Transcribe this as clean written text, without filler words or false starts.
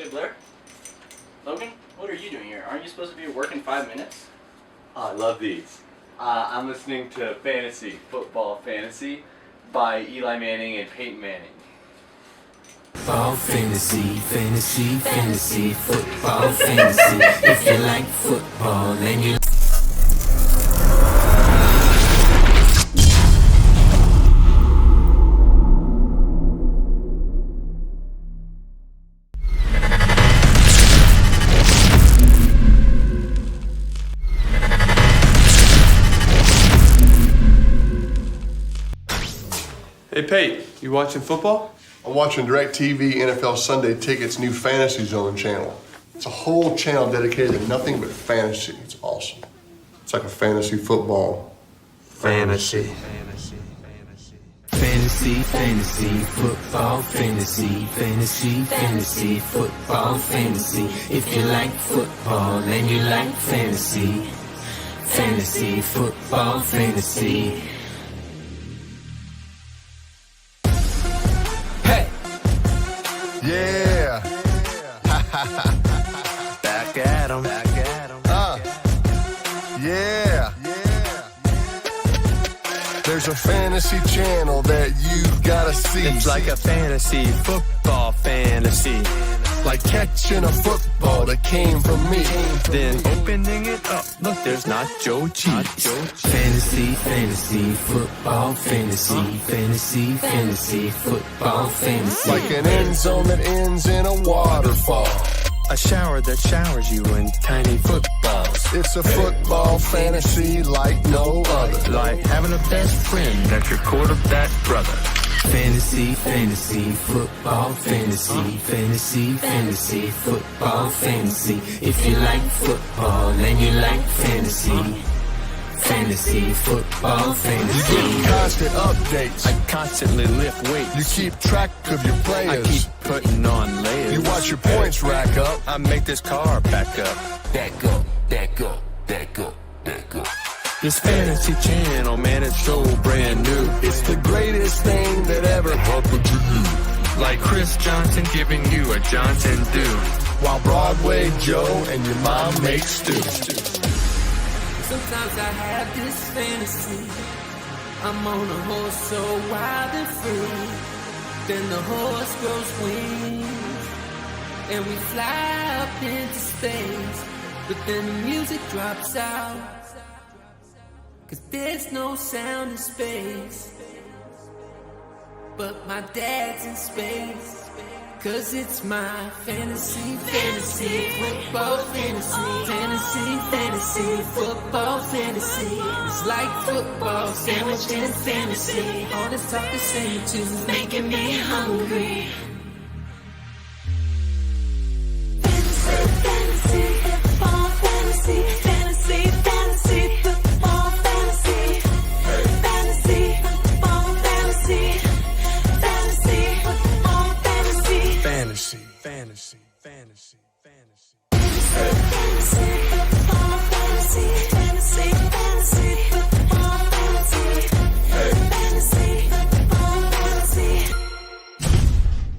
Hey Blair? Logan? What are you doing here? Aren't you supposed to be at work in 5 minutes? Oh, I love these. I'm listening to Football Fantasy by Eli Manning and Peyton Manning. Football fantasy, fantasy, fantasy, football fantasy. If you like football, then you. Hey Pate, you watching football? I'm watching DirecTV NFL Sunday Ticket's new Fantasy Zone channel. It's a whole channel dedicated to nothing but fantasy. It's awesome. It's like a fantasy football. Fantasy, fantasy, football fantasy, fantasy, football fantasy. If you like football, then you like fantasy. Fantasy, football fantasy. Yeah. Back at 'em. Yeah. There's a fantasy channel that you gotta see. It's like a fantasy, football fantasy. Like catching a football that came from me. Then opening it up, look, there's nacho cheese. Fantasy, football fantasy, fantasy, football fantasy. Like an end zone that ends in a waterfall. A shower that showers you in tiny footballs. It's a football fantasy like no other. Like having a best friend that's your quarterback brother. Fantasy, football fantasy, football fantasy. If you like football, then you like fantasy. Fantasy, football fantasy. You get constant updates. I constantly lift weights. You keep track of your I players. keep putting on layers. You watch your points rack up. I make this car back up. Back up. This fantasy channel, man, it's so brand new. It's the greatest thing that ever happened to you. Like Chris Johnson giving you a Johnson Dew. While Broadway Joe and your mom make stew. Sometimes I have this fantasy. I'm on a horse so wild and free. Then the horse grows wings and we fly up into space. But then the music drops out, 'cause there's no sound in space. But my dad's in space, 'cause it's my fantasy, football fantasy, football fantasy. It's like football sandwich and fantasy. All this talk is same too, making me hungry. Fantasy, football fantasy, football fantasy. Fantasy, football fantasy. Fantasy, football fantasy. Fantasy. Fantasy, football fantasy.